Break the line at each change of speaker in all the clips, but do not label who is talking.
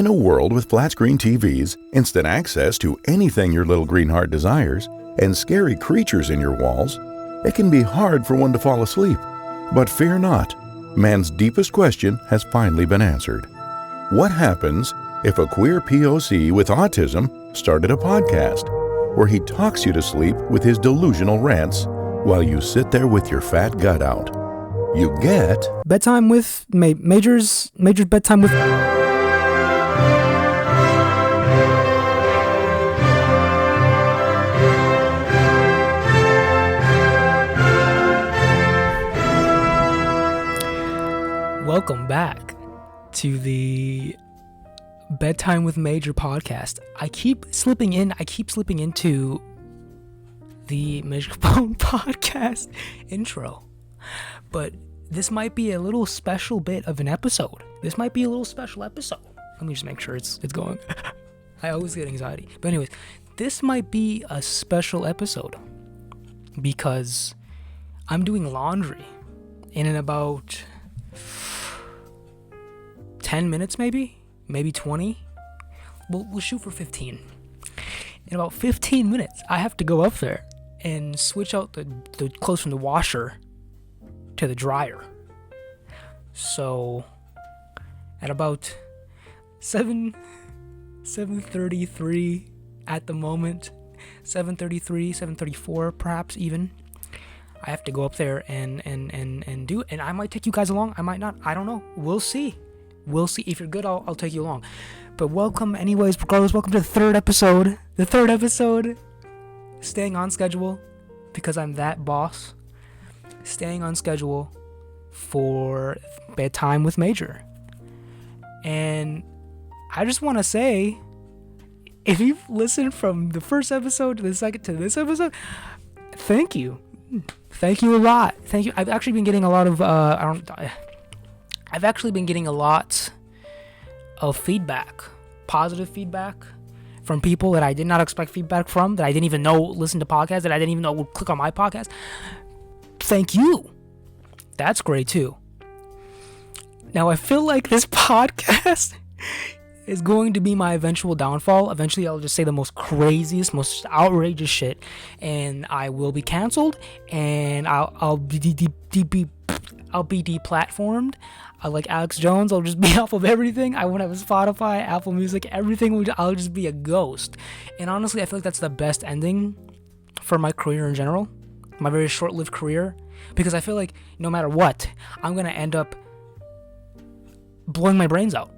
In a world with flat screen TVs, instant access to anything your little green heart desires, and scary creatures in your walls, it can be hard for one to fall asleep. But fear not, man's deepest question has finally been answered. What happens if a queer POC with autism started a podcast where he talks you to sleep with his delusional rants while you sit there with your fat gut out? You get
Bedtime with Major's Bedtime with... Welcome back to the Bedtime with Major podcast. I keep slipping into the Megaphone podcast intro, but this might be a little special bit of an episode. This might be a little special episode. Let me just make sure it's going. I always get anxiety. But anyways, this might be a special episode because I'm doing laundry in about 10 minutes, maybe 20. We'll shoot for 15. In about 15 minutes, I have to go up there and switch out the clothes from the washer to the dryer. So at about 7:33 at the moment, 7:33, 7:34 perhaps even, I have to go up there and do it. And I might take you guys along, I might not, I don't know. We'll see. If you're good, I'll take you along. But welcome anyways, regardless, welcome to the third episode. Staying on schedule, because I'm that boss. Staying on schedule for Bedtime with Major. And I just want to say, if you've listened from the first episode to the second to this episode, thank you a lot. Thank you. I've actually been getting a lot of feedback, positive feedback from people that I did not expect feedback from, that I didn't even know listened to podcasts, that I didn't even know would click on my podcast. Thank you. That's great too. Now I feel like this podcast is going to be my eventual downfall. Eventually I'll just say the most craziest, most outrageous shit, and I will be canceled, and I'll be deplatformed. Like Alex Jones, I'll just be off of everything. I won't have a Spotify, Apple Music, everything. I'll just be a ghost. And honestly, I feel like that's the best ending for my career in general, my very short-lived career, because I feel like no matter what, I'm gonna end up blowing my brains out.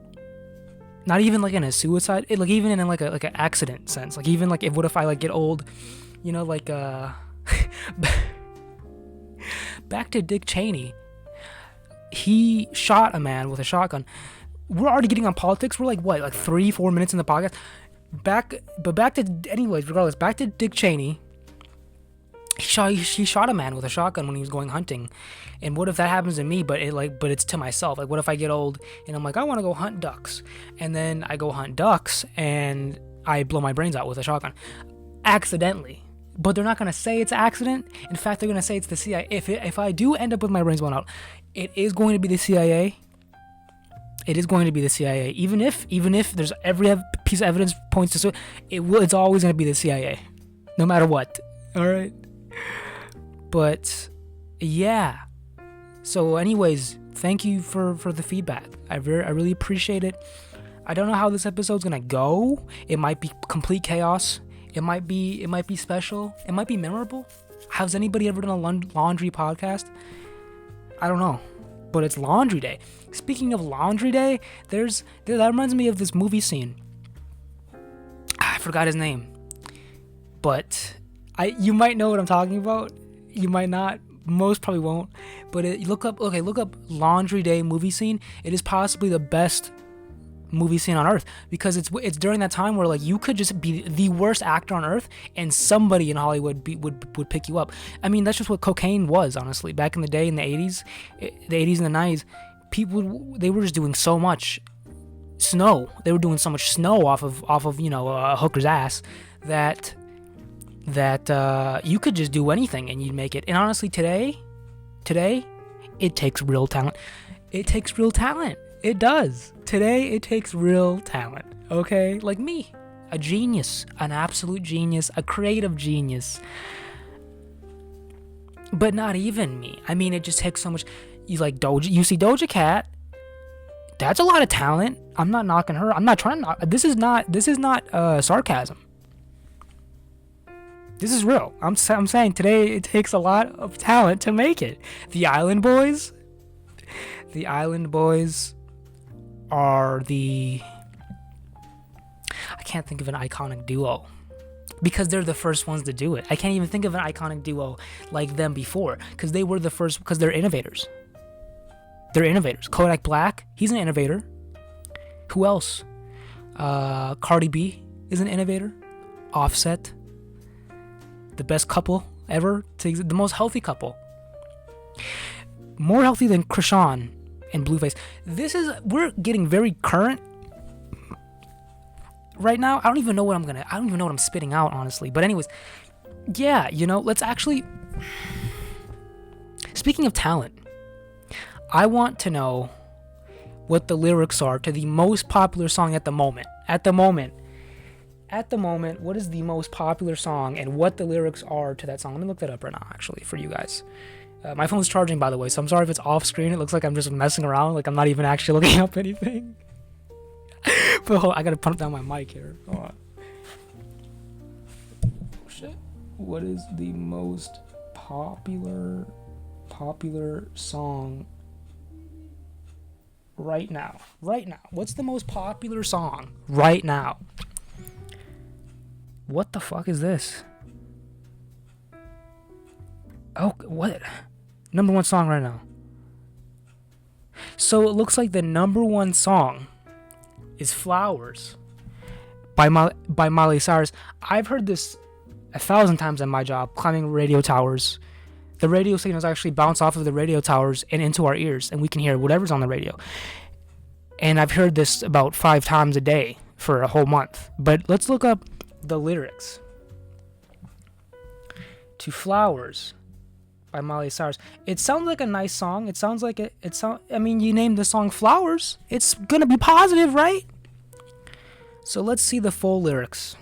Not even like in a suicide, like even in like an accident sense. Like even like what if I like get old, like back to Dick Cheney. He shot a man with a shotgun. We're already getting on politics. We're like 3-4 minutes in the podcast. Back to Dick Cheney. He shot a man with a shotgun when he was going hunting. And what if that happens to me, but it's to myself? Like what if I get old and I'm like, I want to go hunt ducks, and then I go hunt ducks and I blow my brains out with a shotgun accidentally. But they're not going to say it's an accident. In fact, they're going to say it's the CIA. If I do end up with my brains blown out, it is going to be the CIA. It is going to be the CIA. Even if there's every piece of evidence points to it, it's always going to be the CIA. No matter what. All right? But, yeah. So, anyways, thank you for the feedback. I really appreciate it. I don't know how this episode's going to go. It might be complete chaos. It might be special. It might be memorable. Has anybody ever done a laundry podcast? I don't know, but it's laundry day. Speaking of laundry day, that reminds me of this movie scene. I forgot his name, but you might know what I'm talking about. You might not. Most probably won't. But look up laundry day movie scene. It is possibly the best movie scene on earth, because it's during that time where like you could just be the worst actor on earth and somebody in Hollywood would pick you up. I mean, that's just what cocaine was, honestly, back in the day, in the 80s and the 90s. They were just doing so much snow. They were doing so much snow off of a hooker's ass that you could just do anything and you'd make it. And honestly, today it takes real talent. It does. Today, it takes real talent, okay? Like me, a genius, an absolute genius, a creative genius. But not even me. I mean, it just takes so much. You see Doja Cat. That's a lot of talent. I'm not knocking her. I'm not trying to knock. This is not sarcasm. This is real. I'm saying today it takes a lot of talent to make it. The Island Boys are I can't think of an iconic duo because they're the first ones to do it. I can't even think of an iconic duo like them before because they were the first, because they're innovators. Kodak Black, he's an innovator. Who else? Cardi B is an innovator. Offset, the best couple ever, the most healthy couple. More healthy than Krishan and Blueface. We're getting very current right now. I don't even know what I'm spitting out, honestly. But anyways, yeah, let's actually, speaking of talent, I want to know what the lyrics are to the most popular song at the moment. At the moment, what is the most popular song and what the lyrics are to that song? Let me look that up right now, actually, for you guys. My phone's charging, by the way, so I'm sorry if it's off screen. It looks like I'm just messing around, like I'm not even actually looking up anything. But hold on, I gotta pump down my mic here. Hold on. Oh shit. What is the most popular song right now? What's the most popular song right now? What the fuck is this? Oh, what? Number one song right now. So it looks like the number one song is Flowers by Miley Cyrus. I've heard this 1,000 times in my job, climbing radio towers. The radio signals actually bounce off of the radio towers and into our ears, and we can hear whatever's on the radio. And I've heard this about 5 times a day for a whole month. But let's look up the lyrics to Flowers by Miley Cyrus. It sounds like a nice song. It sounds like you named the song Flowers. It's gonna be positive, right? So let's see the full lyrics.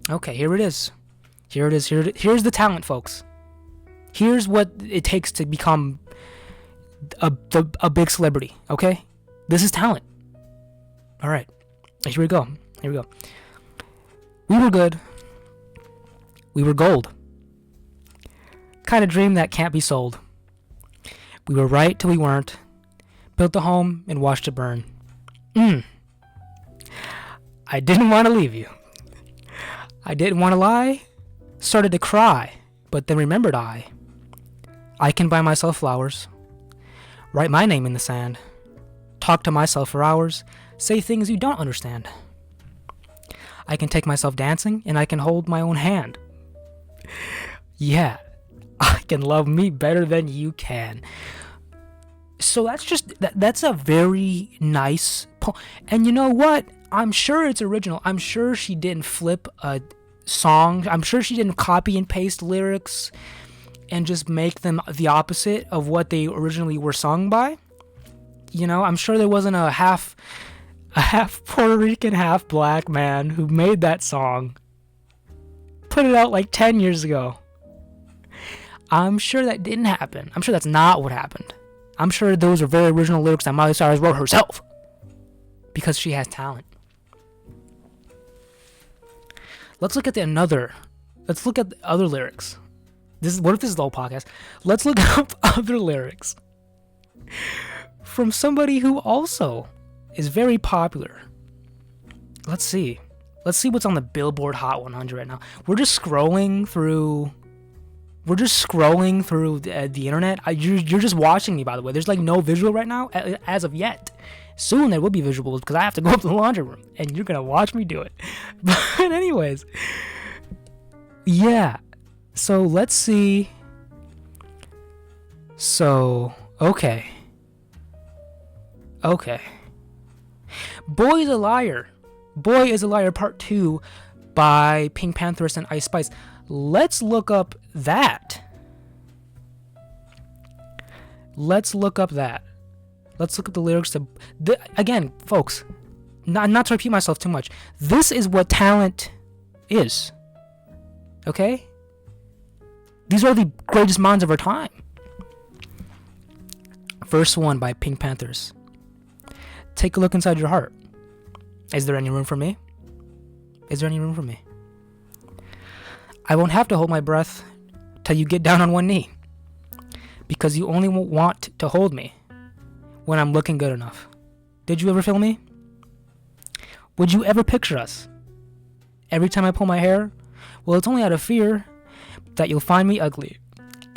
Okay, here it is. Here's the talent, folks. Here's what it takes to become a big celebrity, okay? This is talent. All right, here we go. We were good. We were gold. Kind of dream that can't be sold. We were right till we weren't. Built a home and watched it burn. I didn't want to leave you. I didn't want to lie. Started to cry, but then remembered I can buy myself flowers. Write my name in the sand. Talk to myself for hours. Say things you don't understand. I can take myself dancing and I can hold my own hand. Yeah, I can love me better than you can. So that's a very nice poem. And you know what? I'm sure it's original. I'm sure she didn't flip a song. I'm sure she didn't copy and paste lyrics and just make them the opposite of what they originally were sung by. I'm sure there wasn't a half Puerto Rican, half black man who made that song, put it out like 10 years ago. I'm sure that didn't happen. I'm sure that's not what happened. I'm sure those are very original lyrics that Miley Cyrus wrote herself because she has talent. Let's look at the other lyrics. What if this is the whole podcast? Let's look up other lyrics from somebody who also is very popular. Let's see what's on the Billboard Hot 100 right now. We're just scrolling through the internet. You're just watching me, by the way. There's like no visual right now as of yet. Soon there will be visuals because I have to go up to the laundry room and you're gonna watch me do it. But anyways, yeah. So let's see. So okay. Boy is a Liar Part 2 by Pink Pantheress and Ice Spice. Let's look up that. Let's Let's look at the lyrics to again, folks, not to repeat myself too much. This is what talent is. Okay? These are the greatest minds of our time. Verse 1 by Pink Panthers. Take a look inside your heart. Is there any room for me? Is there any room for me? I won't have to hold my breath till you get down on one knee, because you only want to hold me when I'm looking good enough. Did you ever feel me? Would you ever picture us? Every time I pull my hair, well, it's only out of fear that you'll find me ugly,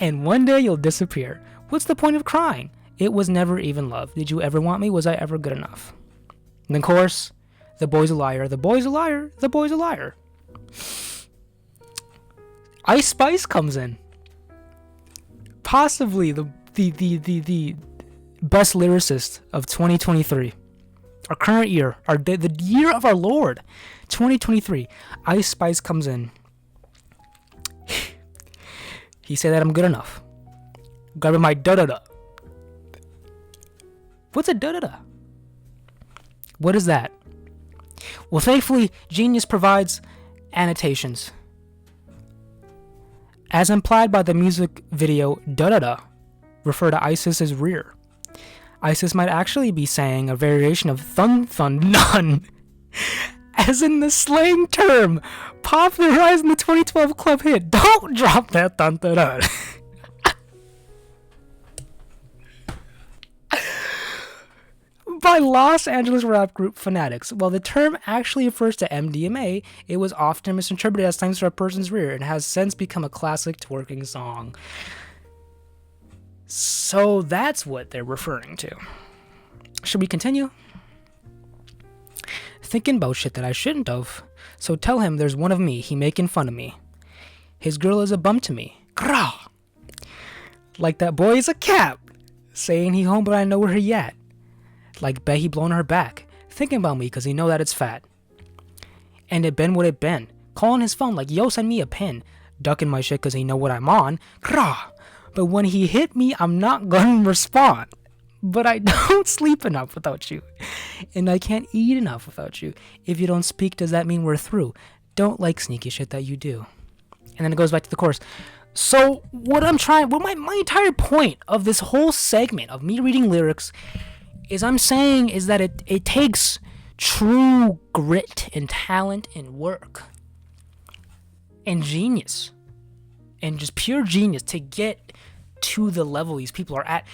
and one day you'll disappear. What's the point of crying? It was never even love. Did you ever want me? Was I ever good enough? And then chorus, the boy's a liar, the boy's a liar, the boy's a liar. Ice Spice comes in. Possibly the best lyricist of 2023. Our current year, the year of our Lord, 2023. Ice Spice comes in. He said that I'm good enough. Grabbing my da-da-da. What's a da-da-da? What is that? Well, thankfully, Genius provides annotations. As implied by the music video da-da-da, refer to Isis's rear. Isis might actually be saying a variation of thun thun nun, as in the slang term popularized in the 2012 club hit "Don't Drop That Thun Thun Dun." By Los Angeles rap group Fanatics. While the term actually refers to MDMA, it was often misinterpreted as thanks to a person's rear and has since become a classic twerking song. So that's what they're referring to. Should we continue? Thinking about shit that I shouldn't have. So tell him there's one of me, he making fun of me. His girl is a bum to me. Grah! Like that boy is a cap. Saying he home but I know where he at. Like bet he blowing her back. Thinking about me cause he know that it's fat. And it been what it been. Calling his phone like yo send me a pin. Ducking my shit cause he know what I'm on. Grah! But when he hit me, I'm not gonna respond. But I don't sleep enough without you. And I can't eat enough without you. If you don't speak, does that mean we're through? Don't like sneaky shit that you do. And then it goes back to the chorus. So what my entire point of this whole segment of me reading lyrics is I'm saying is that it takes true grit and talent and work and genius and just pure genius to get to the level these people are at.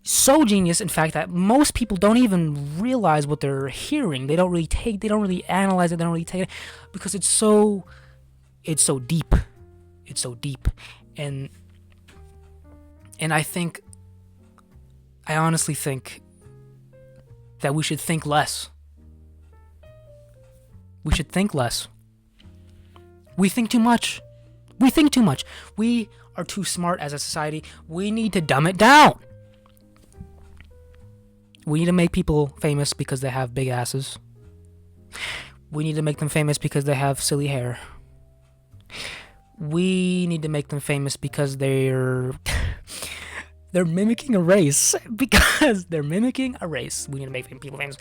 So genius, in fact, that most people don't even realize what they're hearing. They don't really analyze it, they don't really take it because it's so deep. It's so deep. And I honestly think that we should think less. We should think less. We think too much. We are too smart as a society. We need to dumb it down. We need to make people famous because they have big asses. We need to make them famous because they have silly hair. We need to make them famous because they're mimicking a race. Because they're mimicking a race. We need to make people famous.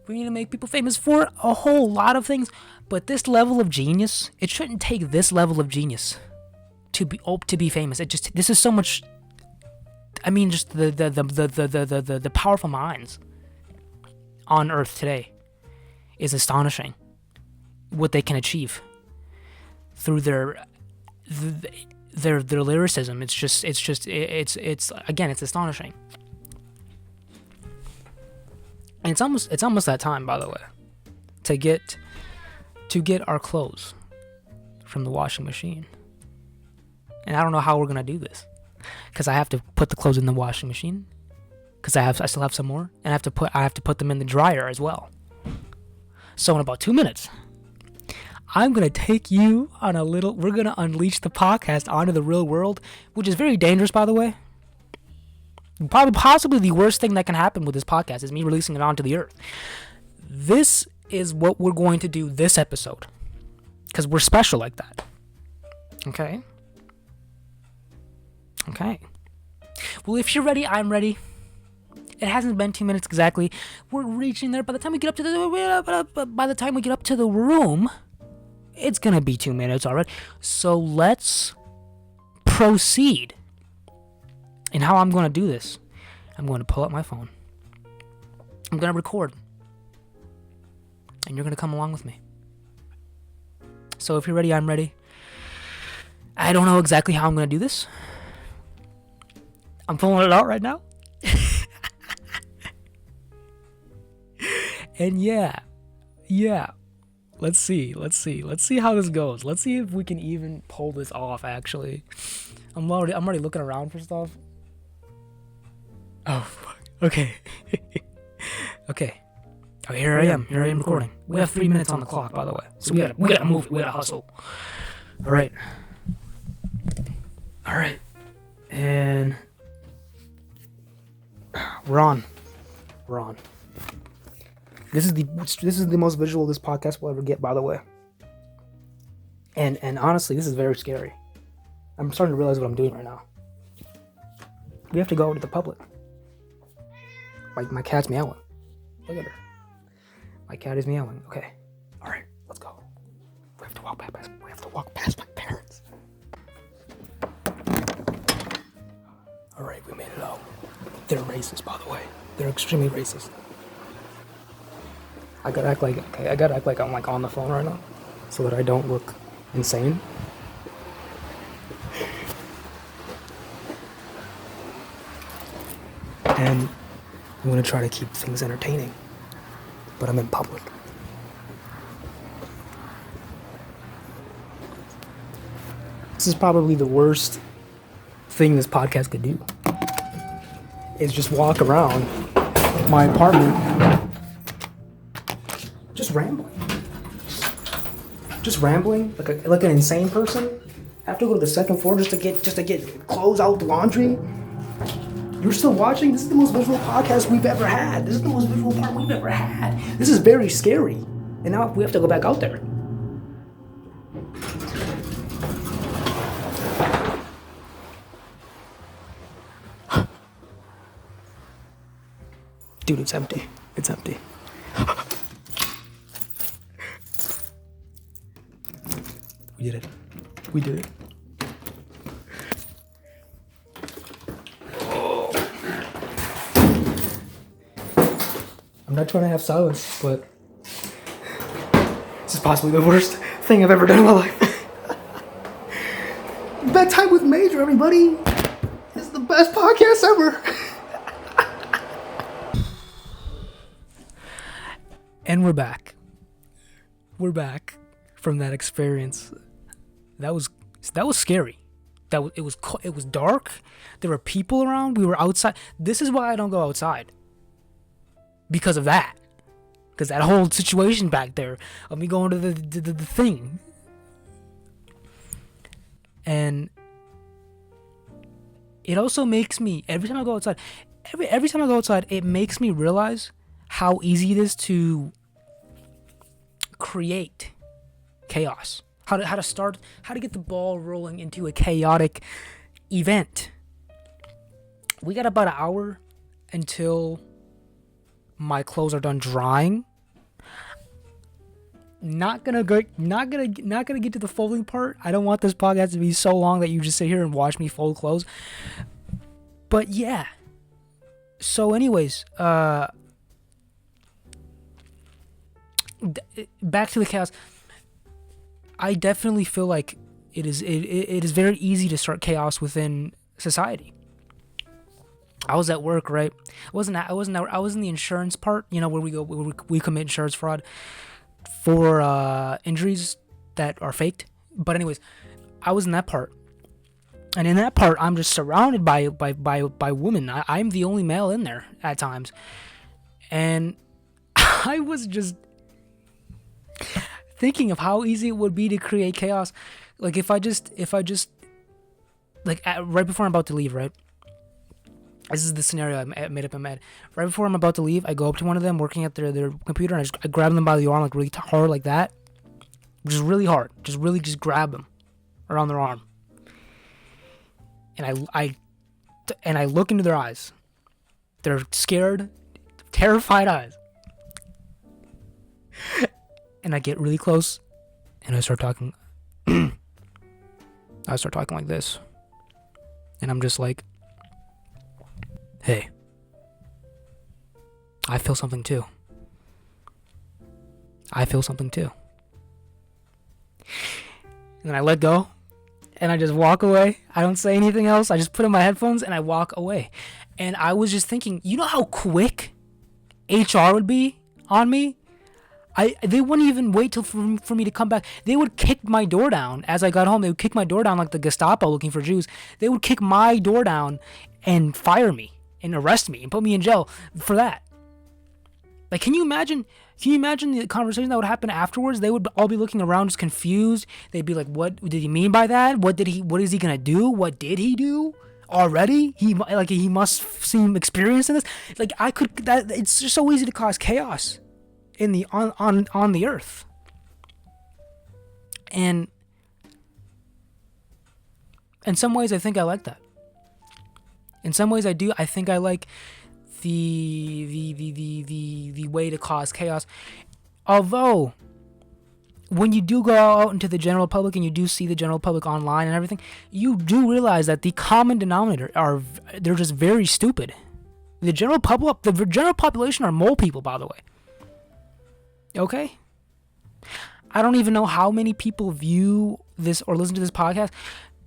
We need to make people famous for a whole lot of things. But this level of genius, it shouldn't take this level of genius to be famous. This is so much. I mean, just the powerful minds on Earth today is astonishing. What they can achieve through their lyricism. It's again, it's astonishing. And it's almost that time, by the way, to get our clothes from the washing machine. And I don't know how we're gonna do this, because I have to put the clothes in the washing machine, because I still have some more, and I have to put them in the dryer as well. So in about 2 minutes, I'm gonna take you on we're gonna unleash the podcast onto the real world, which is very dangerous, by the way. Possibly the worst thing that can happen with this podcast is me releasing it onto the earth. This is what we're going to do this episode, because we're special like that. Okay. Well, if you're ready, I'm ready. It hasn't been 2 minutes exactly. We're reaching there. By the time we get up to the room, it's gonna be 2 minutes already. So let's proceed. And how I'm gonna do this, I'm going to pull up my phone. I'm gonna record, and you're gonna come along with me. So if you're ready, I'm ready. I don't know exactly how I'm gonna do this. I'm pulling it out right now. And yeah. Let's see how this goes. Let's see if we can even pull this off. Actually, I'm already looking around for stuff. Oh fuck. Okay. Okay. Oh, here I am recording. We have 3 minutes on the clock, by the way. So we gotta move. We gotta hustle. All right. And we're on. This is the most visual this podcast will ever get, by the way. And honestly, this is very scary. I'm starting to realize what I'm doing right now. We have to go to the public. Like, my cat's meowing. Look at her. My cat is meowing. Okay. All right, let's go. We have to walk past my parents. All right, we made it out. They're racist, by the way. They're extremely racist. I gotta act like I'm like on the phone right now, so that I don't look insane. And I'm gonna try to keep things entertaining, but I'm in public. This is probably the worst thing this podcast could do. Is just walk around my apartment. Just rambling like an insane person. I have to go to the second floor just to get clothes out the laundry. You're still watching? This is the most visual podcast we've ever had. This is the most visual part we've ever had. This is very scary. And now we have to go back out there. Dude, it's empty. We did it. I'm not trying to have silence, but this is possibly the worst thing I've ever done in my life. Bedtime with Major, everybody. It's the best podcast ever. And we're back. We're back from that experience. That was scary. It was dark. There were people around. We were outside. This is why I don't go outside. Because of that. Because that whole situation back there of me going to the thing. And it also makes me, every time I go outside, it makes me realize how easy it is to create chaos. How to get the ball rolling into a chaotic event. We got about an hour until my clothes are done drying. Not gonna get to the folding part. I don't want this podcast to be so long that you just sit here and watch me fold clothes. But yeah. So anyways, back to the chaos. I definitely feel like it is very easy to start chaos within society. I was at work, right? I was in the insurance part, where we commit insurance fraud for injuries that are faked. But anyways, I was in that part. And in that part, I'm just surrounded by women. I'm the only male in there at times. And I was just thinking of how easy it would be to create chaos. Like if I just like right before I'm about to leave, right? This is the scenario I made up in my head. Right before I'm about to leave, I go up to one of them working at their computer, and I grab them by the arm, like really hard, like that. Just really hard. Just grab them around their arm. And I look into their eyes, They're scared, terrified eyes. And I get really close and I start talking. I start talking like this. And I'm just like, hey, I feel something too. I feel something too. And then I let go and I just walk away. I don't say anything else. I just put in my headphones and I walk away. And I was just thinking, you know how quick HR would be on me? They wouldn't even wait till for me to come back. They would kick my door down as I got home. They would kick my door down like the Gestapo looking for Jews. They would kick my door down and fire me and arrest me and put me in jail for that. Like, can you imagine the conversation that would happen afterwards? They would all be looking around just confused. They'd be like, what did he mean by that? What is he going to do? What did he do? Already? He must seem experienced in this. Like, it's just so easy to cause chaos in the on the earth. And in some ways I think I like that. In some ways I do. I think I like the way to cause chaos. Although when you do go out into the general public and you do see the general public online and everything, you do realize that the common denominator they're just very stupid. The general population are mole people, by the way. Okay? I don't even know how many people view this or listen to this podcast,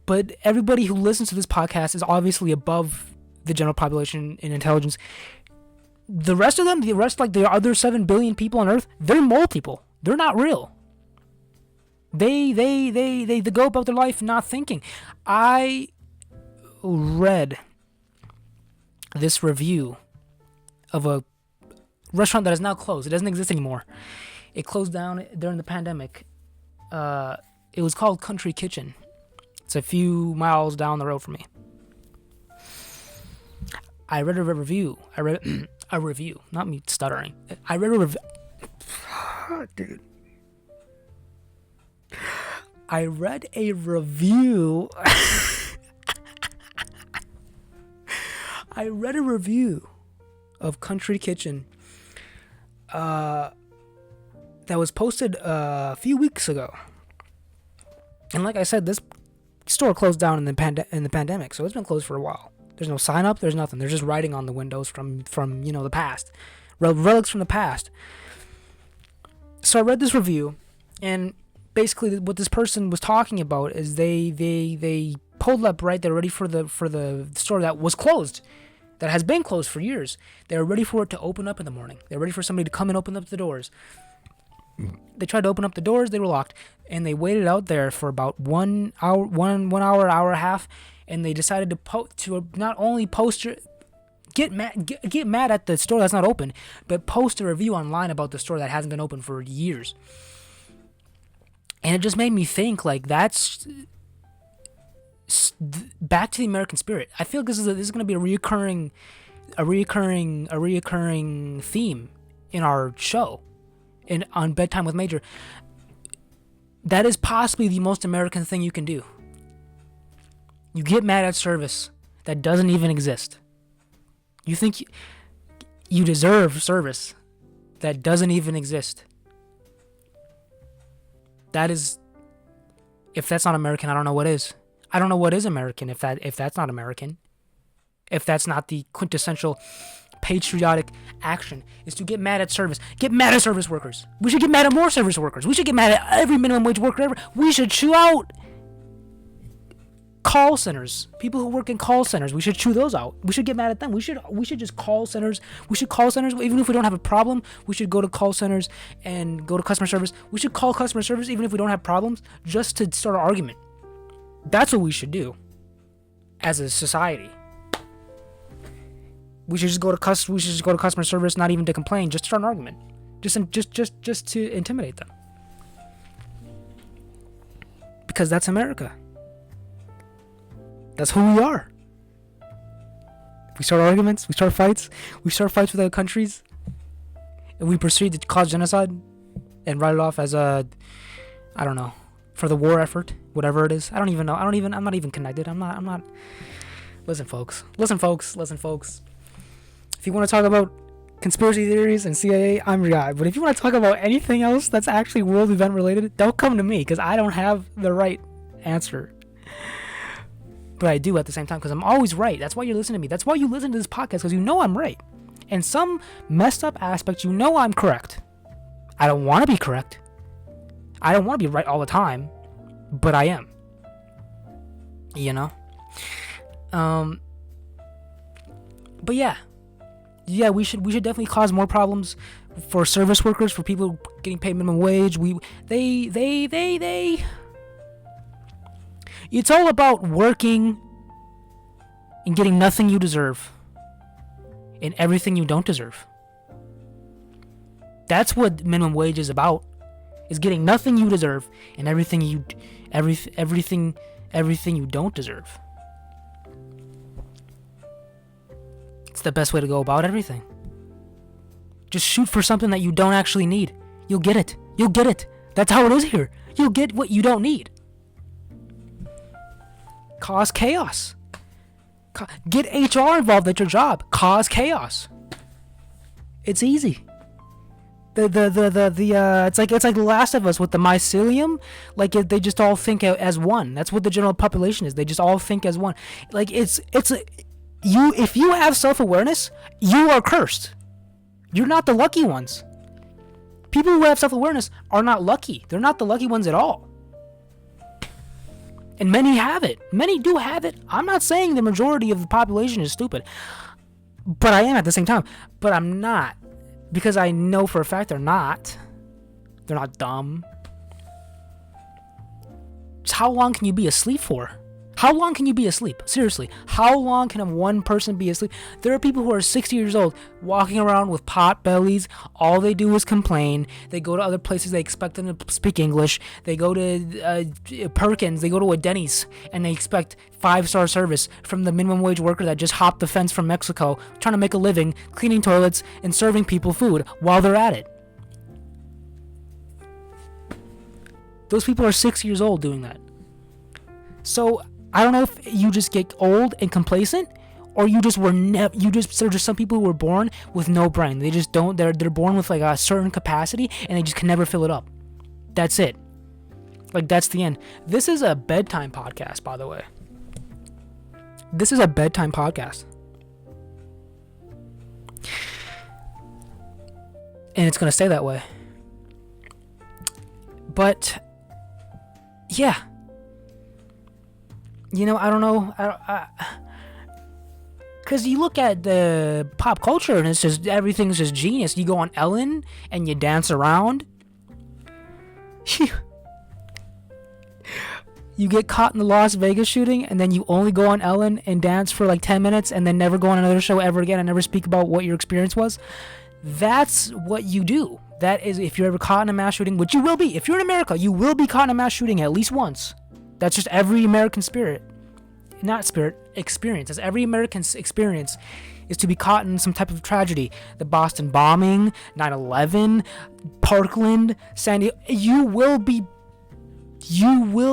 but everybody who listens to this podcast is obviously above the general population in intelligence. The rest of them, like the other 7 billion people on Earth, they're mole people. They're not real. They go about their life not thinking. I read this review of a restaurant that is now closed. It doesn't exist anymore. It closed down during the pandemic. It was called Country Kitchen. It's a few miles down the road from me. I read a review. A review, not me stuttering. I read a review. Dude. I read a review. I read a review of Country Kitchen that was posted a few weeks ago. And like I said, this store closed down in the pandemic, so it's been closed for a while. There's no sign up, there's nothing. There's just writing on the windows from the past. Relics from the past. So I read this review, and basically what this person was talking about is they pulled up, right? They're ready for the store that was closed, that has been closed for years. They're ready for it to open up in the morning. They're ready for somebody to come and open up the doors. They tried to open up the doors, they were locked, and they waited out there for about 1 hour, hour and a half, and they decided to not only get mad at the store that's not open, but post a review online about the store that hasn't been open for years. And it just made me think, like, that's back to the American spirit. I feel like this is going to be a reoccurring theme in our show, on Bedtime with Major. That is possibly the most American thing you can do. You get mad at service that doesn't even exist. You think you deserve service that doesn't even exist. That is, if that's not American, I don't know what is. I don't know what is American if that's not American. If that's not the quintessential patriotic action, is to get mad at service. Get mad at service workers. We should get mad at more service workers. We should get mad at every minimum wage worker ever. We should chew out call centers. People who work in call centers, we should chew those out. We should get mad at them. We should just call centers. We should call centers even if we don't have a problem. We should go to call centers and go to customer service. We should call customer service even if we don't have problems, just to start an argument. That's what we should do as a society. We should just go to customer service, not even to complain, just to start an argument, just to intimidate them. Because that's America. That's who we are. We start arguments, we start fights with other countries, and we proceed to cause genocide and write it off as for the war effort, whatever it is. I don't even know. I'm not even connected. I'm not. Listen, folks. If you want to talk about conspiracy theories and CIA, I'm your guy. But if you want to talk about anything else that's actually world event related, don't come to me, because I don't have the right answer. But I do at the same time, because I'm always right. That's why you're listening to me. That's why you listen to this podcast, because you know I'm right. In some messed up aspects, you know I'm correct. I don't want to be correct. I don't want to be right all the time, but I am. You know? But yeah, we should definitely cause more problems for service workers, for people getting paid minimum wage. It's all about working and getting nothing you deserve and everything you don't deserve. That's what minimum wage is about. Is getting nothing you deserve and everything you don't deserve. It's the best way to go about everything. Just shoot for something that you don't actually need. You'll get it. That's how it is here. You'll get what you don't need. Cause chaos. Get HR involved at your job. Cause chaos. It's easy. It's like The Last of Us with the mycelium. Like they just all think as one. That's what the general population is. They just all think as one. Like if you have self-awareness, you are cursed. You're not the lucky ones. People who have self-awareness are not lucky. They're not the lucky ones at all. And many have it. Many do have it. I'm not saying the majority of the population is stupid, but I am at the same time. But I'm not. Because I know for a fact they're not. They're not dumb. Just how long can you be asleep for? How long can you be asleep? Seriously, how long can one person be asleep? There are people who are 60 years old walking around with pot bellies. All they do is complain. They go to other places. They expect them to speak English. They go to Perkins. They go to a Denny's and they expect 5-star service from the minimum wage worker that just hopped the fence from Mexico, trying to make a living, cleaning toilets and serving people food while they're at it. Those people are 6 years old doing that. So I don't know if you just get old and complacent, or you just there's just some people who were born with no brain. They just don't. They're born with like a certain capacity, and they just can never fill it up. That's it. Like that's the end. This is a bedtime podcast, by the way. This is a bedtime podcast, and it's gonna stay that way. But yeah. You know, I don't know, because you look at the pop culture and it's just, everything's just genius. You go on Ellen and you dance around. You get caught in the Las Vegas shooting and then you only go on Ellen and dance for like 10 minutes and then never go on another show ever again and never speak about what your experience was. That's what you do. That is, if you're ever caught in a mass shooting, which you will be. If you're in America, you will be caught in a mass shooting at least once. That's just every American experience. That's every American's experience, is to be caught in some type of tragedy. The Boston bombing, 9/11, Parkland, San Diego. You will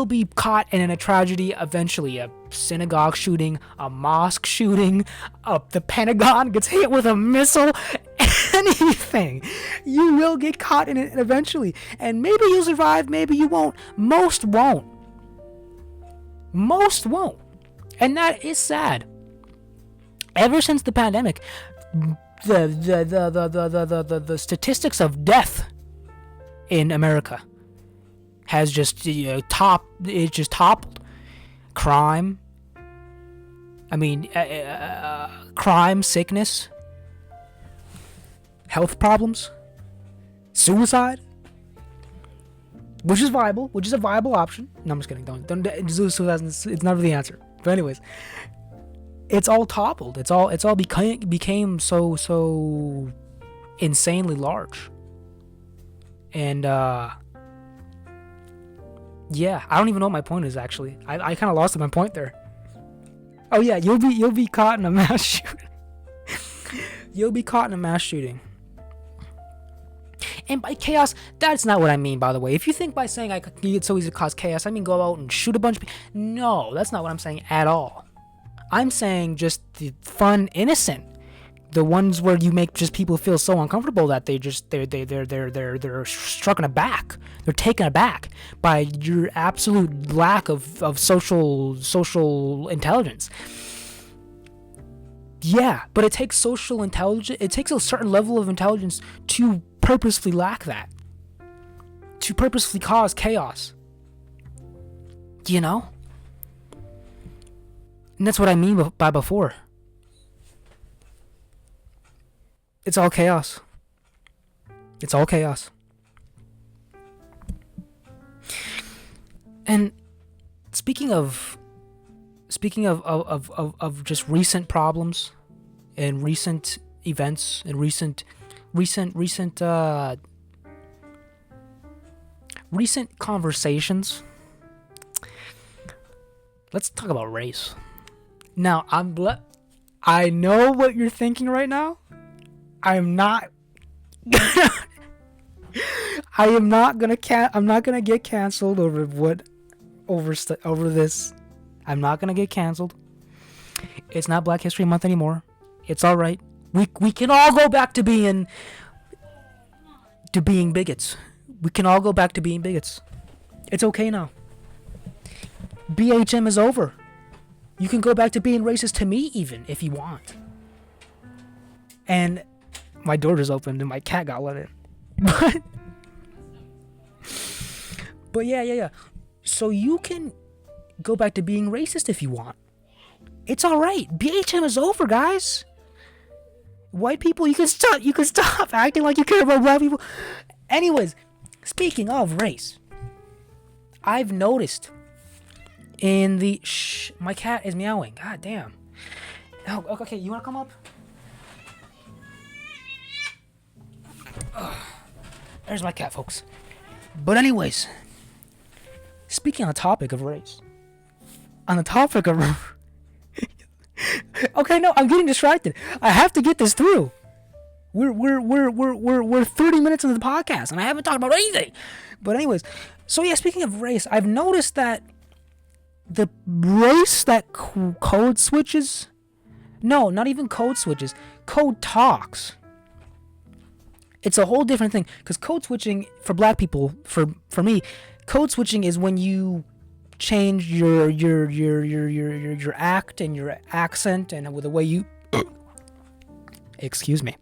be caught in a tragedy eventually. A synagogue shooting, a mosque shooting, the Pentagon gets hit with a missile. Anything. You will get caught in it eventually. And maybe you'll survive, maybe you won't. Most won't. And that is sad. Ever since the pandemic, the statistics of death in America has just toppled. Crime. Crime, sickness, health problems, suicide. Which is a viable option. No, I'm just kidding. Don't do suicide. It's never the answer. But anyways, it's all toppled. It's all became so insanely large. And yeah, I don't even know what my point is actually. I kind of lost my point there. Oh yeah, you'll be caught in a mass shooting. You'll be caught in a mass shooting. And by chaos, that's not what I mean, by the way. If you think by saying it's so easy to cause chaos, I mean go out and shoot a bunch of people. No, that's not what I'm saying at all. I'm saying just the fun, innocent The ones where you make just people feel so uncomfortable that they're struck aback. They're taken aback by your absolute lack of social intelligence. Yeah, but it takes social intelligence. It takes a certain level of intelligence to purposefully lack that. To purposefully cause chaos. You know? And that's what I mean by before. It's all chaos. It's all chaos. And speaking of just recent problems and recent events and recent conversations, let's talk about race. Now, I know what you're thinking right now. I'm not gonna get canceled over this. I'm not gonna get canceled. It's not Black History Month anymore. It's all right. We can all go back to being bigots. We can all go back to being bigots. It's okay now. BHM is over. You can go back to being racist to me even if you want. And my door just opened and my cat got let in. But yeah. So you can go back to being racist if you want. It's all right. BHM is over, guys. White people, you can stop acting like you care about black people. Anyways, speaking of race, I've noticed in the my cat is meowing. God damn. Oh, okay, you wanna come up? There's my cat, folks. But anyways, speaking on the topic of race, okay, no, I'm getting distracted. I have to get this through. We're 30 minutes into the podcast and I haven't talked about anything. But anyways, so yeah, speaking of race, I've noticed that the race that code switches, no, not even code switches, code talks. It's a whole different thing, because code switching for black people, for me, code switching is when you change your act and your accent and with the way you excuse me,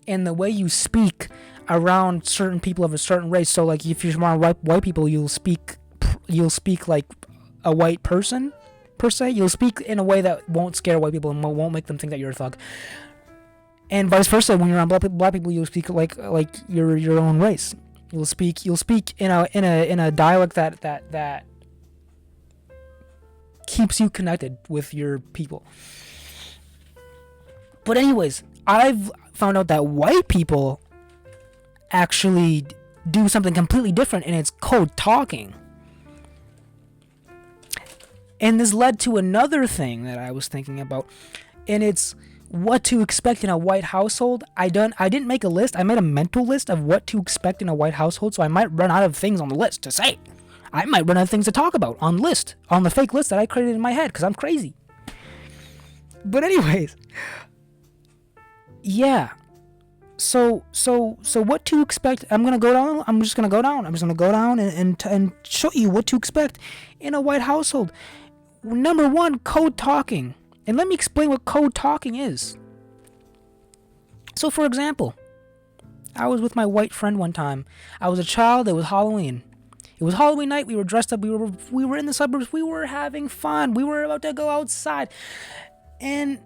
and the way you speak around certain people of a certain race. So like if you're around white people, you'll speak like a white person per se. You'll speak in a way that won't scare white people and won't make them think that you're a thug. And vice versa, when you're around black people, you'll speak like your own race. You'll speak in a dialect that keeps you connected with your people. But anyways, I've found out that white people actually do something completely different, and it's code talking. And this led to another thing that I was thinking about, and it's what to expect in a white household. I didn't make a list. I made a mental list of what to expect in a white household, so I might run out of things on the list to say. I might run out of things to talk about on the fake list that I created in my head, because I'm crazy. But anyways, yeah. So what to expect? I'm just gonna go down and show you what to expect in a white household. Number one, code talking. And let me explain what code talking is. So, for example, I was with my white friend one time. I was a child. It was Halloween. It was Halloween night. We were dressed up. We were in the suburbs. We were having fun. We were about to go outside. And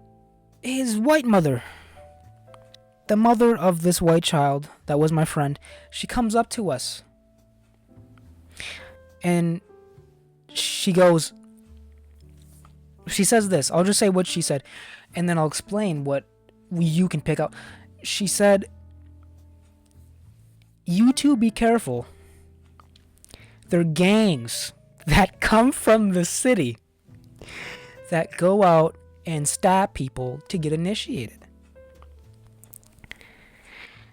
his white mother, the mother of this white child that was my friend, she comes up to us. And she says this. I'll just say what she said, and then I'll explain what you can pick out. She said, "You two be careful. They're gangs that come from the city that go out and stab people to get initiated."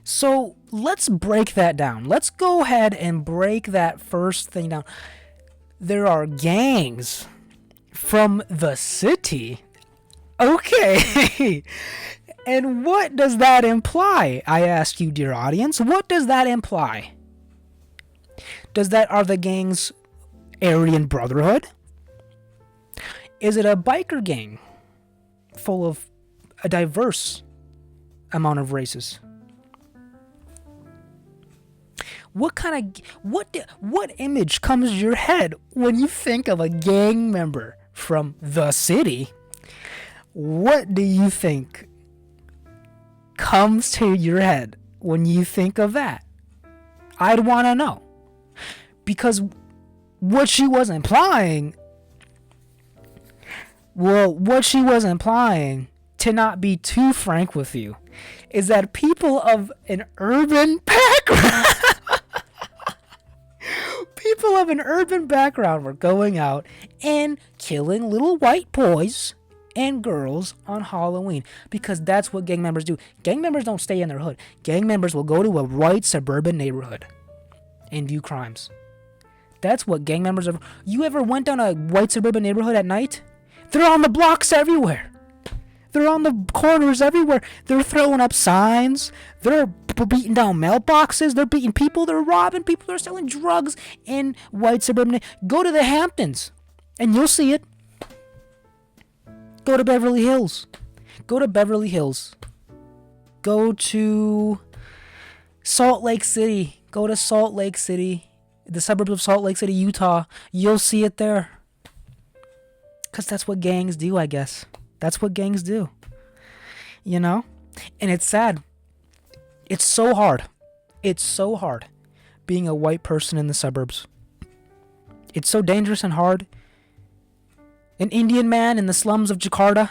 So let's break that down. Let's go ahead and break that first thing down. There are gangs from the city. Okay. And what does that imply? I ask you, dear audience, what does that imply? Are the gangs Aryan Brotherhood? Is it a biker gang full of a diverse amount of races? What image comes to your head when you think of a gang member from the city? What do you think comes to your head when you think of that? I'd want to know. Because what she was implying, to not be too frank with you, is that people of an urban background were going out and killing little white boys and girls on Halloween, because that's what gang members do. Gang members don't stay in their hood. Gang members will go to a white suburban neighborhood and view crimes. That's what gang members are. You ever went down a white suburban neighborhood at night? They're on the blocks everywhere. They're on the corners everywhere. They're throwing up signs. They're beating down mailboxes. They're beating people. They're robbing people. They're selling drugs in white suburban. Go to the Hamptons and you'll see it. Go to Beverly Hills. Go to Salt Lake City. The suburbs of Salt Lake City, Utah. You'll see it there. Because that's what gangs do, I guess. That's what gangs do. You know? And it's sad. It's so hard being a white person in the suburbs. It's so dangerous and hard. An Indian man in the slums of Jakarta.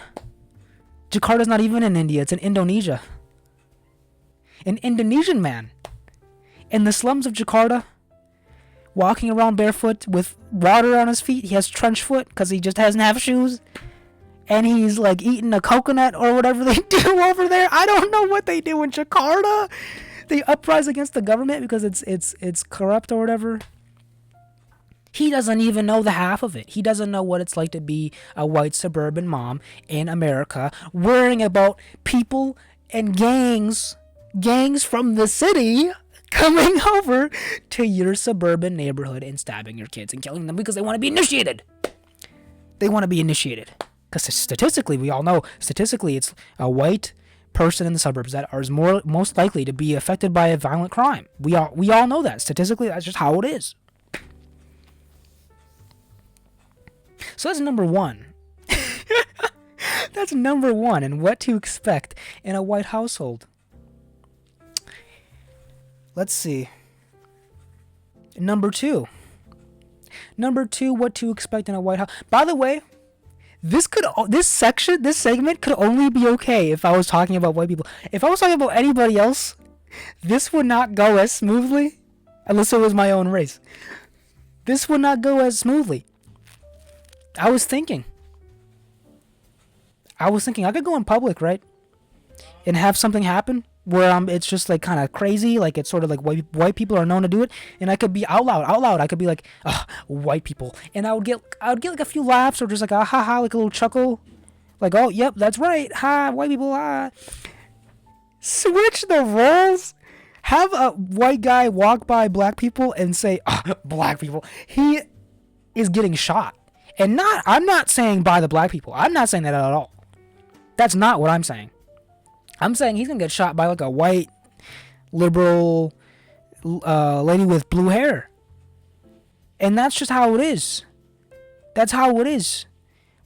Jakarta's not even in India, it's in Indonesia. An Indonesian man in the slums of Jakarta, walking around barefoot with water on his feet. He has trench foot because he just doesn't have shoes. And he's like eating a coconut or whatever they do over there. I don't know what they do in Jakarta. They uprise against the government because it's corrupt or whatever. He doesn't even know the half of it. He doesn't know what it's like to be a white suburban mom in America, worrying about people and gangs from the city coming over to your suburban neighborhood and stabbing your kids and killing them because they want to be initiated. Because statistically, we all know, it's a white person in the suburbs that are most likely to be affected by a violent crime. We all know that. Statistically, that's just how it is. So that's number one. That's number one, and what to expect in a white household. Let's see. Number two, what to expect in a white house. By the way, this segment could only be okay if I was talking about white people. If I was talking about anybody else, this would not go as smoothly, unless it was my own race. This would not go as smoothly. I was thinking I could go in public, right? And have something happen where it's just like kind of crazy, like it's sort of like white people are known to do it, and I could be out loud. I could be like, white people, and I would get like a few laughs or just like a ha ha, like a little chuckle, like, oh yep, that's right, ha, white people, ha. Switch the roles. Have a white guy walk by black people and say, black people. He is getting shot. And I'm not saying by the black people. I'm not saying that at all. That's not what I'm saying. I'm saying he's going to get shot by like a white, liberal lady with blue hair. And that's just how it is. That's how it is.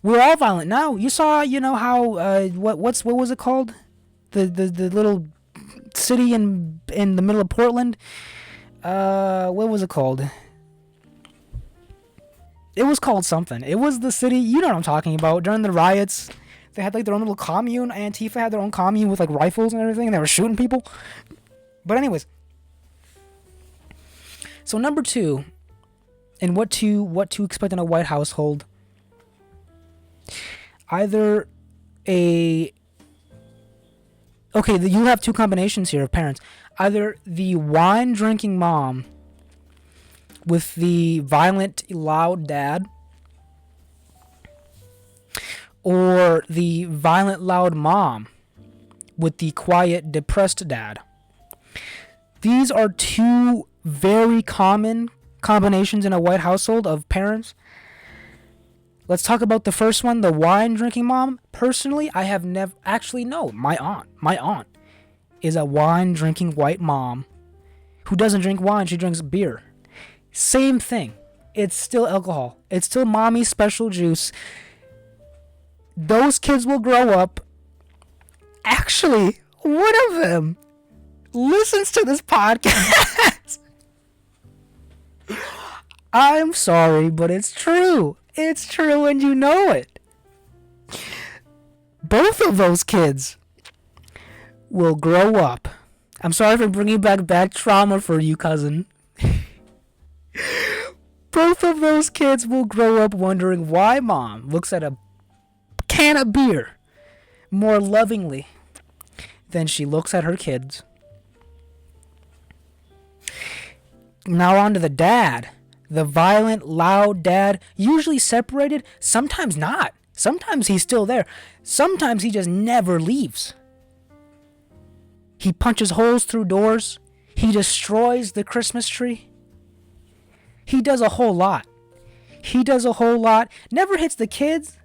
We're all violent now. You saw, how, what was it called? The little city in the middle of Portland. What was it called? It was called something. It was the city, you know what I'm talking about. During the riots, they had like their own little commune. Antifa had their own commune with like rifles and everything, and they were shooting people. But anyways, so number two, and what to expect in a white household. You have two combinations here of parents. Either the wine drinking mom with the violent, loud dad, or the violent, loud mom with the quiet, depressed dad. These are two very common combinations in a white household of parents. Let's talk about the first one, the wine drinking mom. Personally, I have never actually no, my aunt is a wine drinking white mom who doesn't drink wine, she drinks beer. Same thing. It's still alcohol. It's still mommy's special juice. Those kids will grow up. Actually, one of them listens to this podcast. I'm sorry, but it's true. It's true and you know it. Both of those kids will grow up. I'm sorry for bringing back bad trauma for you, cousin. Both of those kids will grow up wondering why mom looks at a can of beer more lovingly than she looks at her kids. Now on to the dad. The violent, loud dad, usually separated, sometimes not. Sometimes he's still there. Sometimes he just never leaves. He punches holes through doors. He destroys the Christmas tree. He does a whole lot. Never hits the kids,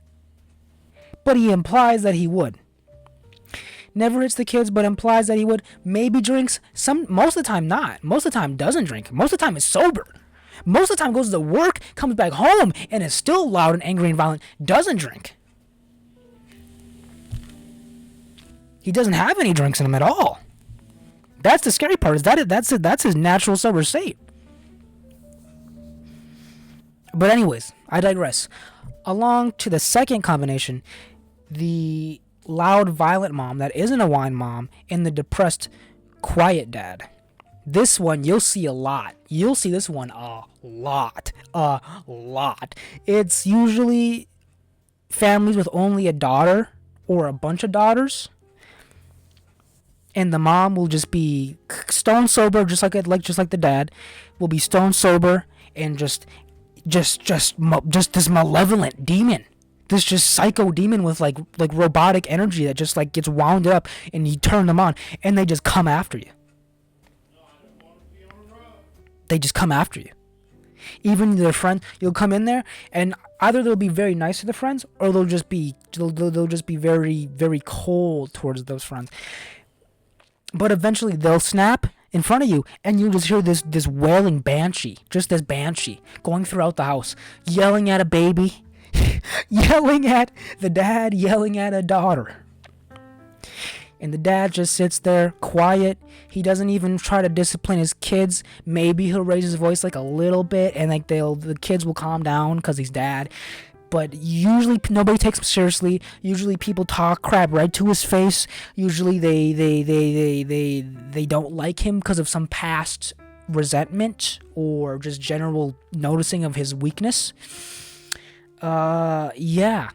but he implies that he would. Never hits the kids, but implies that he would. Maybe drinks. Most of the time not. Most of the time doesn't drink. Most of the time is sober. Most of the time goes to work, comes back home, and is still loud and angry and violent. Doesn't drink. He doesn't have any drinks in him at all. That's the scary part. That's his natural sober state. But anyways, I digress. Along to the second combination, the loud, violent mom that isn't a wine mom, and the depressed, quiet dad. This one you'll see a lot. You'll see this one a lot. It's usually families with only a daughter or a bunch of daughters, and the mom will just be stone sober, just like the dad will be stone sober and just this malevolent demon, this just psycho demon with like robotic energy that just like gets wound up, and you turn them on and they just come after you. They just come after you. Even their friends, you'll come in there and either they'll be very nice to the friends, or they'll just be very, very cold towards those friends. But eventually they'll snap in front of you, and you'll just hear this wailing banshee, just this banshee going throughout the house, yelling at a baby, yelling at the dad, yelling at a daughter. And the dad just sits there quiet. He doesn't even try to discipline his kids. Maybe he'll raise his voice like a little bit, and like the kids will calm down because he's dad. But usually nobody takes him seriously. Usually people talk crap right to his face. Usually they don't like him because of some past resentment or just general noticing of his weakness. Yeah.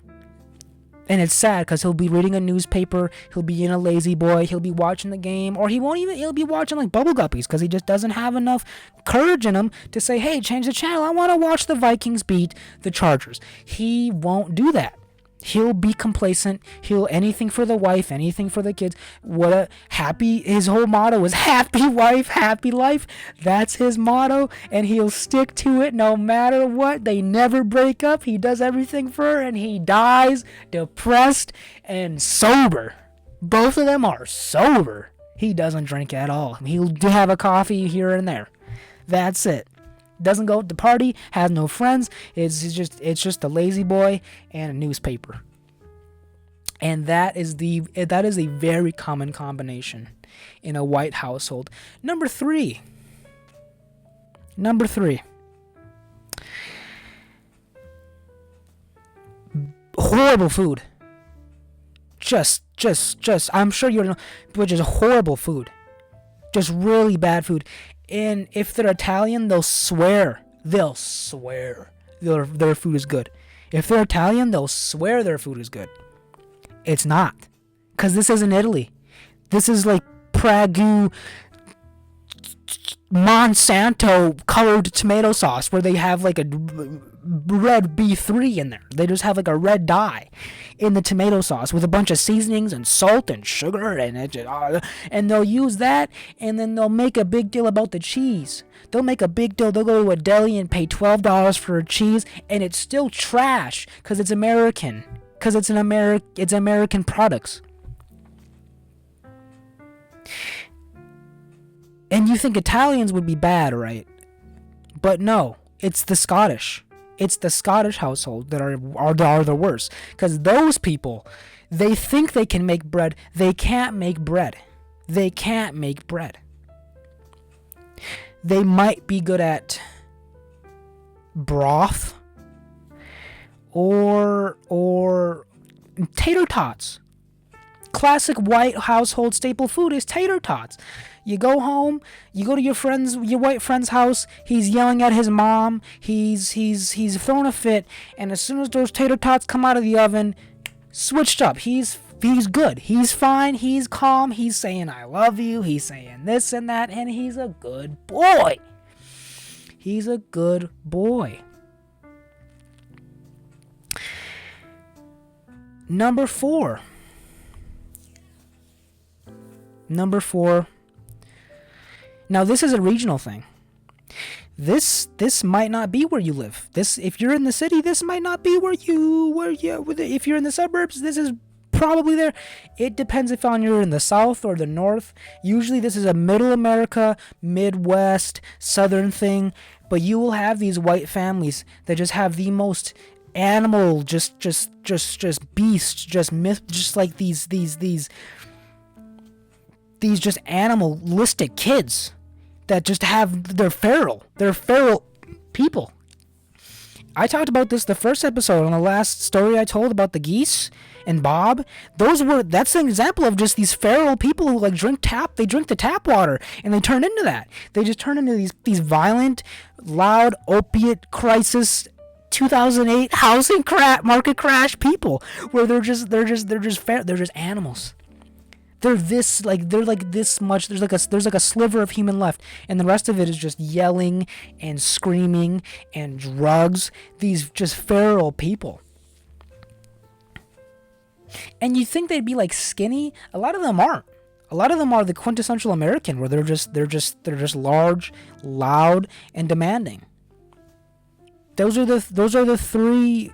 And it's sad because he'll be reading a newspaper, he'll be in a lazy boy, he'll be watching the game, or he'll be watching like Bubble Guppies because he just doesn't have enough courage in him to say, hey, change the channel, I want to watch the Vikings beat the Chargers. He won't do that. He'll be complacent. He'll anything for the wife, anything for the kids. His whole motto is happy wife, happy life. That's his motto, and he'll stick to it no matter what. They never break up. He does everything for her, and he dies depressed and sober. Both of them are sober. He doesn't drink at all. He'll have a coffee here and there. That's it. Doesn't go to the party, has no friends. It's just a lazy boy and a newspaper. And that is a very common combination in a white household. Number three. Horrible food. Just I'm sure you don't know, but just horrible food. Just really bad food. And if they're Italian, they'll swear their food is good. If they're Italian, they'll swear their food is good. It's not. Because this isn't Italy. This is like Prague Monsanto colored tomato sauce where they have like a red B3 in there. They just have like a red dye in the tomato sauce with a bunch of seasonings and salt and sugar and they'll use that, and then they'll make a big deal about the cheese. They'll make a big deal. They'll go to a deli and pay $12 for a cheese, and it's still trash because it's American. Because it's American products. And you think Italians would be bad, right? But no, it's the Scottish. It's the Scottish household that are the worst. Because those people, they think they can make bread. They can't make bread. They can't make bread. They might be good at broth or tater tots. Classic white household staple food is tater tots. You go home, you go to your white friend's house, he's yelling at his mom, he's throwing a fit, and as soon as those tater tots come out of the oven, switched up. He's good. He's fine. He's calm. He's saying I love you. He's saying this and that, and he's a good boy. He's a good boy. Number four. Now this is a regional thing. This might not be where you live. If you're in the city, this might not be where if you're in the suburbs, this is probably there. It depends if you're in the south or the north. Usually this is a middle America, Midwest, southern thing, but you will have these white families that just have the most animal, just beasts, just myth, just like these just animalistic kids that just have, they're feral people. I talked about this the first episode on the last story I told about the geese and Bob. That's an example of just these feral people who like drink the tap water, and they turn into that. They just turn into these violent, loud, opiate crisis 2008 housing market crash people, where they're just animals. They're like this much. There's like a sliver of human left, and the rest of it is just yelling and screaming and drugs. These just feral people. And you think they'd be like skinny? A lot of them aren't. A lot of them are the quintessential American, where they're just large, loud, and demanding. Those are the three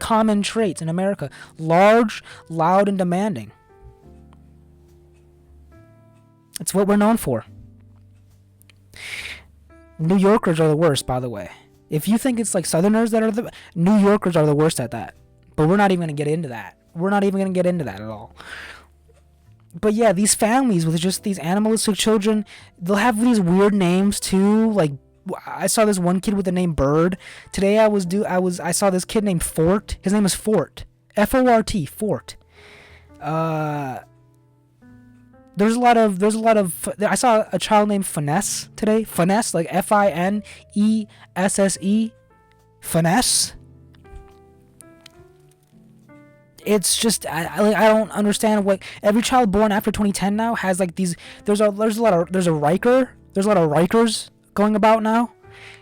common traits in America: large, loud, and demanding. It's what we're known for. New Yorkers are the worst, by the way. If you think it's like Southerners that are New Yorkers are the worst at that. But we're not even going to get into that. We're not even going to get into that at all. But yeah, these families with just these animalistic children, they'll have these weird names too. Like, I saw this one kid with the name Bird. Today I saw this kid named Fort. His name is Fort. F-O-R-T, Fort. There's a lot of I saw a child named Finesse today. Finesse, like Finesse. Finesse. It's just I don't understand what every child born after 2010 now has like these. There's a Riker. There's a lot of Rikers going about now.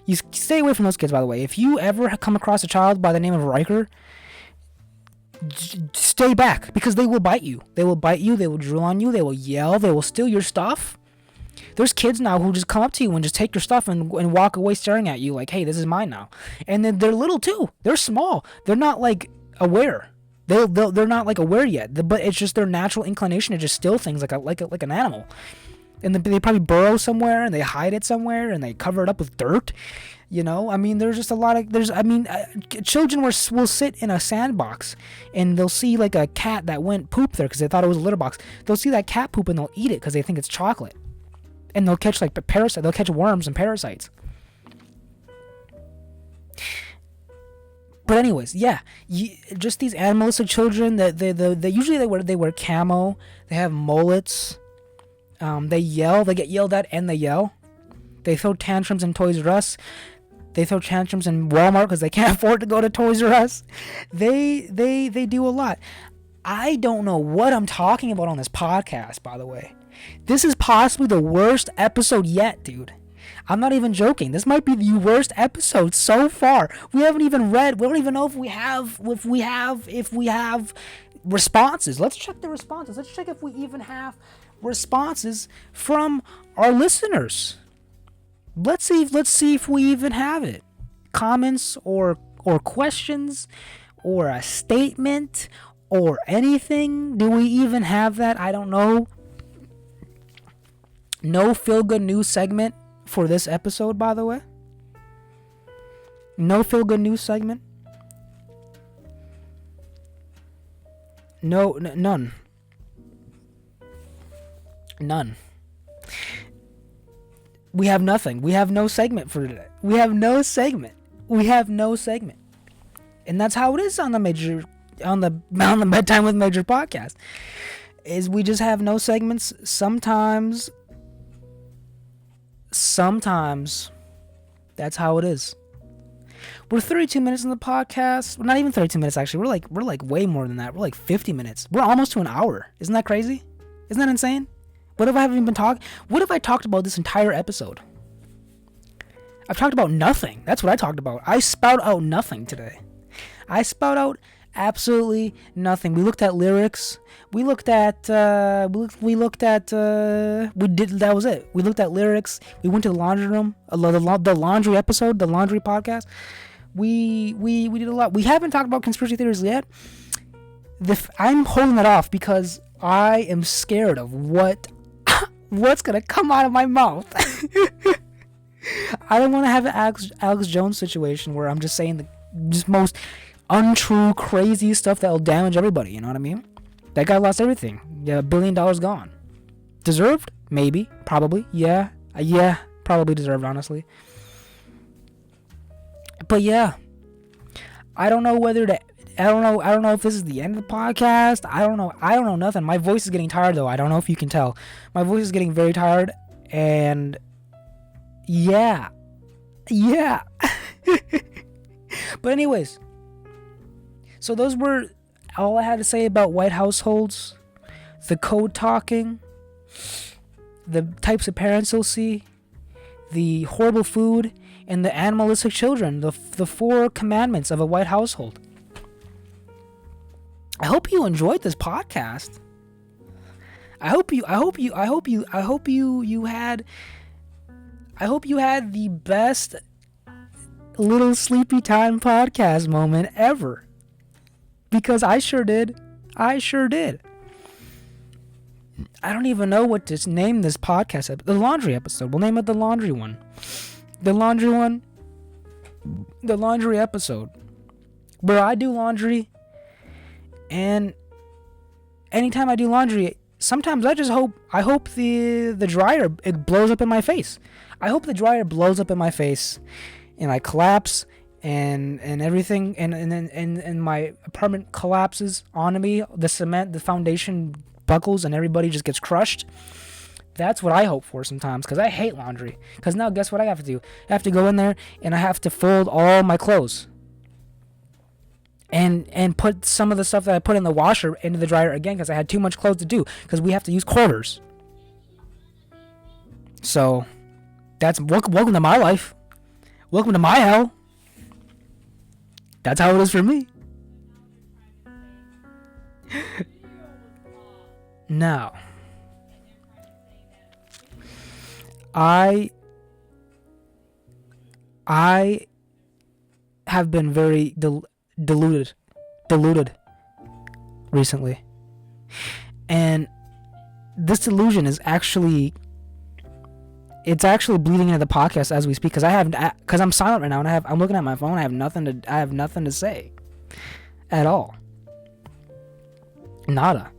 You stay away from those kids, by the way. If you ever come across a child by the name of Riker, stay back, because they will bite you. They will drool on you, they will yell, they will steal your stuff. There's kids now who just come up to you and just take your stuff and walk away staring at you like, hey, this is mine now. And then they're little too. They're small. They're not like aware. They're not like aware yet. But it's just their natural inclination to just steal things like an animal. And they probably burrow somewhere and they hide it somewhere and they cover it up with dirt. You know, I mean, there's just a lot of, children will sit in a sandbox and they'll see like a cat that went poop there because they thought it was a litter box. They'll see that cat poop and they'll eat it because they think it's chocolate. And they'll catch like parasites, they'll catch worms and parasites. But anyways, yeah, just these animalistic children that they usually they wear camo, they have mullets, they yell, they get yelled at and they yell. They throw tantrums in Toys R Us. They throw tantrums in Walmart because they can't afford to go to Toys R Us. They do a lot. I don't know what I'm talking about on this podcast, by the way. This is possibly the worst episode yet, dude. I'm not even joking. This might be the worst episode so far. We haven't even read. We don't even know if we have responses. Let's check the responses. Let's check if we even have responses from our listeners. Let's see if we even have it. Comments or questions or a statement or anything. Do we even have that? I don't know. No feel good news segment for this episode, by the way. No feel good news segment. None. We have nothing. We have no segment for today. We have no segment. And that's how it is on the Bedtime with Major podcast. Is we just have no segments. Sometimes that's how it is. We're 32 minutes in the podcast. We're not even 32 minutes actually. We're like way more than that. We're like 50 minutes. We're almost to an hour. Isn't that crazy? Isn't that insane? What if I haven't even been talking? What if I talked about this entire episode? I've talked about nothing. That's what I talked about. I spout out nothing today. I spout out absolutely nothing. We looked at lyrics. That was it. We looked at lyrics. We went to the laundry room, the laundry episode, the laundry podcast. We did a lot. We haven't talked about conspiracy theories yet. I'm holding it off because I am scared of what's gonna come out of my mouth. I don't want to have an Alex Jones situation where I'm just saying the just most untrue, crazy stuff that will damage everybody. You know what I mean? That guy lost everything. Yeah, $1 billion gone. Deserved? Maybe. Probably. Yeah. Probably deserved, honestly. But yeah, I don't know if this is the end of the podcast. I don't know nothing. My voice is getting tired though. I don't know if you can tell. My voice is getting very tired, and yeah. But anyways, so those were all I had to say about white households, the code talking, the types of parents you'll see, the horrible food, and the animalistic children, the 4 commandments of a white household. I hope you enjoyed this podcast. I hope you had the best little sleepy time podcast moment ever. Because I sure did. I don't even know what to name this podcast. The laundry episode. We'll name it the laundry one. The laundry episode. Where I do laundry. And anytime I do laundry, sometimes I hope the dryer, it blows up in my face. I hope the dryer blows up in my face and I collapse and everything and my apartment collapses onto me. The cement, the foundation buckles and everybody just gets crushed. That's what I hope for sometimes, because I hate laundry. Because now guess what I have to do? I have to go in there and I have to fold all my clothes. And put some of the stuff that I put in the washer into the dryer again because I had too much clothes to do because we have to use quarters. So, that's welcome to my life. Welcome to my hell. That's how it is for me. Now, I have been very deluded recently, and this delusion is actually bleeding into the podcast as we speak, because I'm silent right now and I'm looking at my phone. I have nothing to say at all. Nada.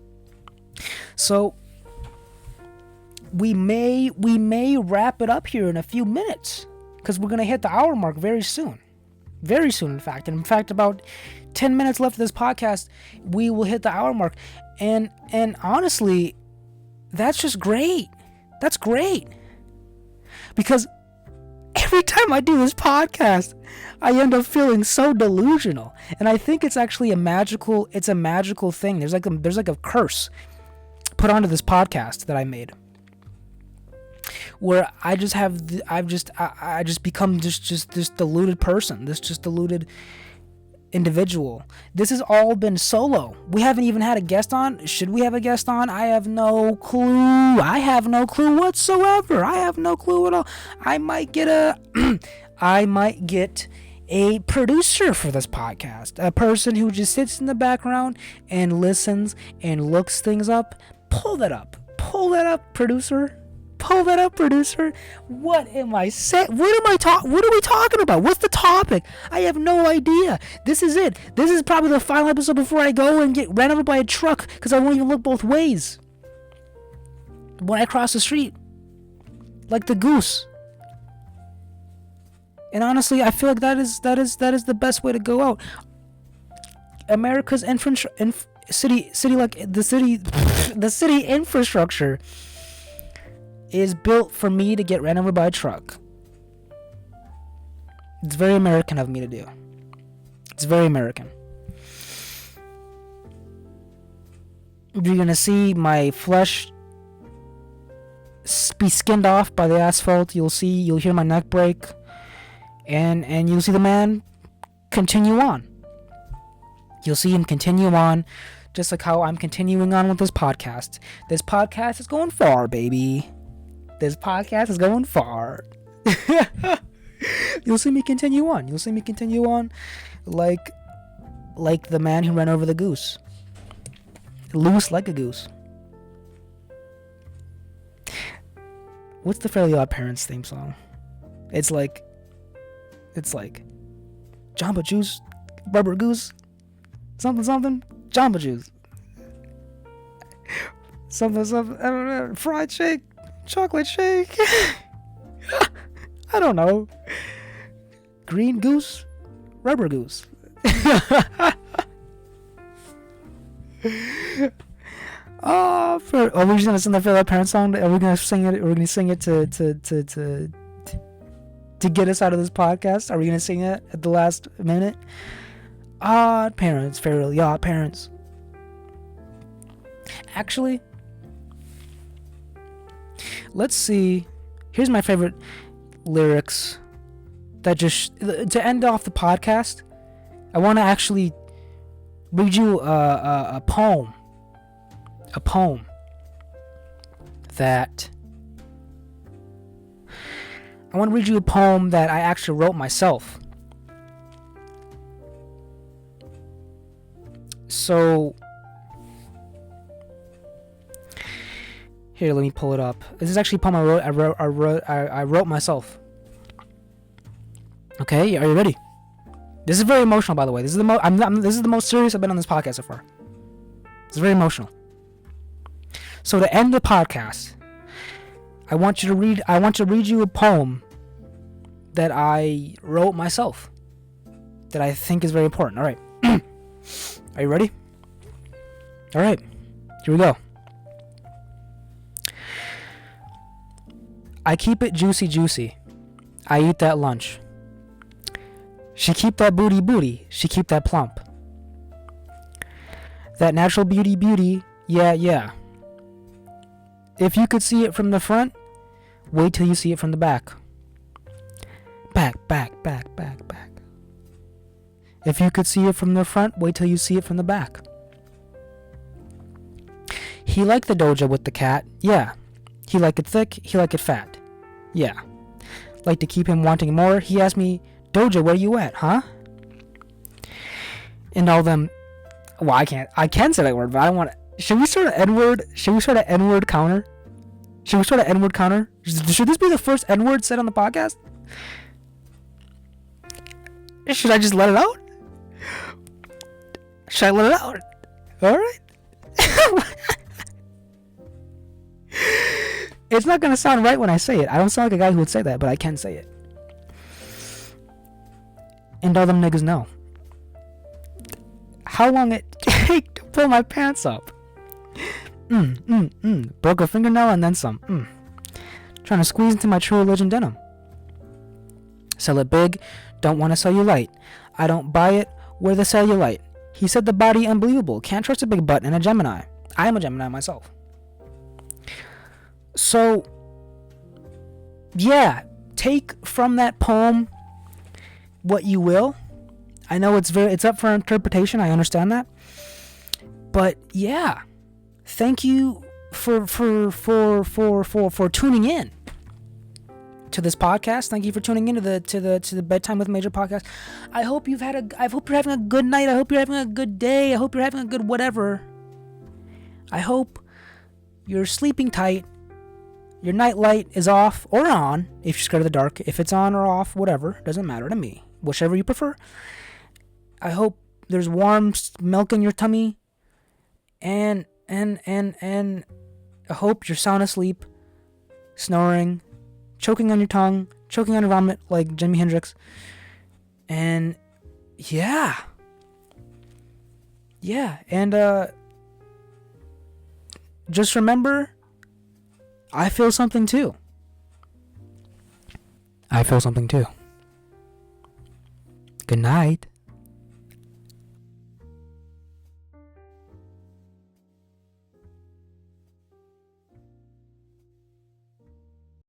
So we may wrap it up here in a few minutes, because we're gonna hit the hour mark very soon. Very soon, in fact. And in fact, about 10 minutes left of this podcast, we will hit the hour mark. And honestly, that's just great. That's great. Because every time I do this podcast, I end up feeling so delusional. And I think it's actually a magical thing. There's like a curse put onto this podcast that I made. where I just become just this deluded person, this just deluded individual. This has all been solo. We haven't even had a guest on. Should we have a guest on? I have no clue. I have no clue whatsoever. I have no clue at all. I might get a producer for this podcast, a person who just sits in the background and listens and looks things up. Pull that up, producer. Pull that up, producer. What am I saying? What are we talking about? What's the topic? I have no idea. This is it. This is probably the final episode before I go and get ran over by a truck, because I won't even look both ways when I cross the street, like the goose. And honestly, I feel like that is the best way to go out. America's city infrastructure is built for me to get ran over by a truck. It's very American of me to do. It's very American. You're gonna see my flesh be skinned off by the asphalt. You'll hear my neck break, and you'll see the man continue on. You'll see him continue on, just like how I'm continuing on with this podcast. This podcast is going far, baby. This podcast is going far. You'll see me continue on. Like the man who ran over the goose. Loose like a goose. What's the Fairly Odd Parents theme song? It's like Jamba Juice, Rubber Goose, something, Jamba Juice. Something, I don't know, fried shake. Chocolate shake. I don't know. Green goose, rubber goose. Are we just gonna sing the Fairly Odd Parents song? Are we gonna sing it? Are we gonna sing it to get us out of this podcast? Are we gonna sing it at the last minute? Odd Parents, Fairly Odd Parents. Actually, let's see. Here's my favorite lyrics that just to end off the podcast. I want to actually read you a poem that I actually wrote myself. So here, let me pull it up. This is actually a poem I wrote myself. Okay, are you ready? This is very emotional, by the way. This is the most serious I've been on this podcast so far. It's very emotional. So to end the podcast, I want to read you a poem that I wrote myself that I think is very important. All right. Are you ready? All right. Here we go. I keep it juicy, juicy. I eat that lunch. She keep that booty, she keep that plump. That natural beauty, yeah. If you could see it from the front, wait till you see it from the back. Back. If you could see it from the front, wait till you see it from the back. He liked the doja with the cat, yeah. He like it thick, he like it fat, yeah. Like to keep him wanting more, he asked me, Doja, where you at, huh? And all them, well, I can say that word, but I don't want to. Should we start an N-word counter? Should this be the first N-word said on the podcast? Should I just let it out? Should I let it out? Alright. It's not going to sound right when I say it. I don't sound like a guy who would say that, but I can say it. And all them niggas know how long it take to pull my pants up. Broke a fingernail and then some. Trying to squeeze into my True Religion denim. Sell it big, don't want to sell you light. I don't buy it, where the cellulite. He said the body unbelievable, can't trust a big butt and a Gemini. I am a Gemini myself. So, yeah, take from that poem what you will. I know it's up for interpretation. I understand that. But yeah, thank you for tuning in to this podcast. Thank you for tuning into the Bedtime with Major podcast. I hope you're having a good night. I hope you're having a good day. I hope you're having a good whatever. I hope you're sleeping tight. Your night light is off or on if you're scared of the dark. If it's on or off, whatever, doesn't matter to me. Whichever you prefer. I hope there's warm milk in your tummy. And I hope you're sound asleep, snoring, choking on your tongue, choking on your vomit like Jimi Hendrix. And yeah, and just remember, I feel something too. Good night.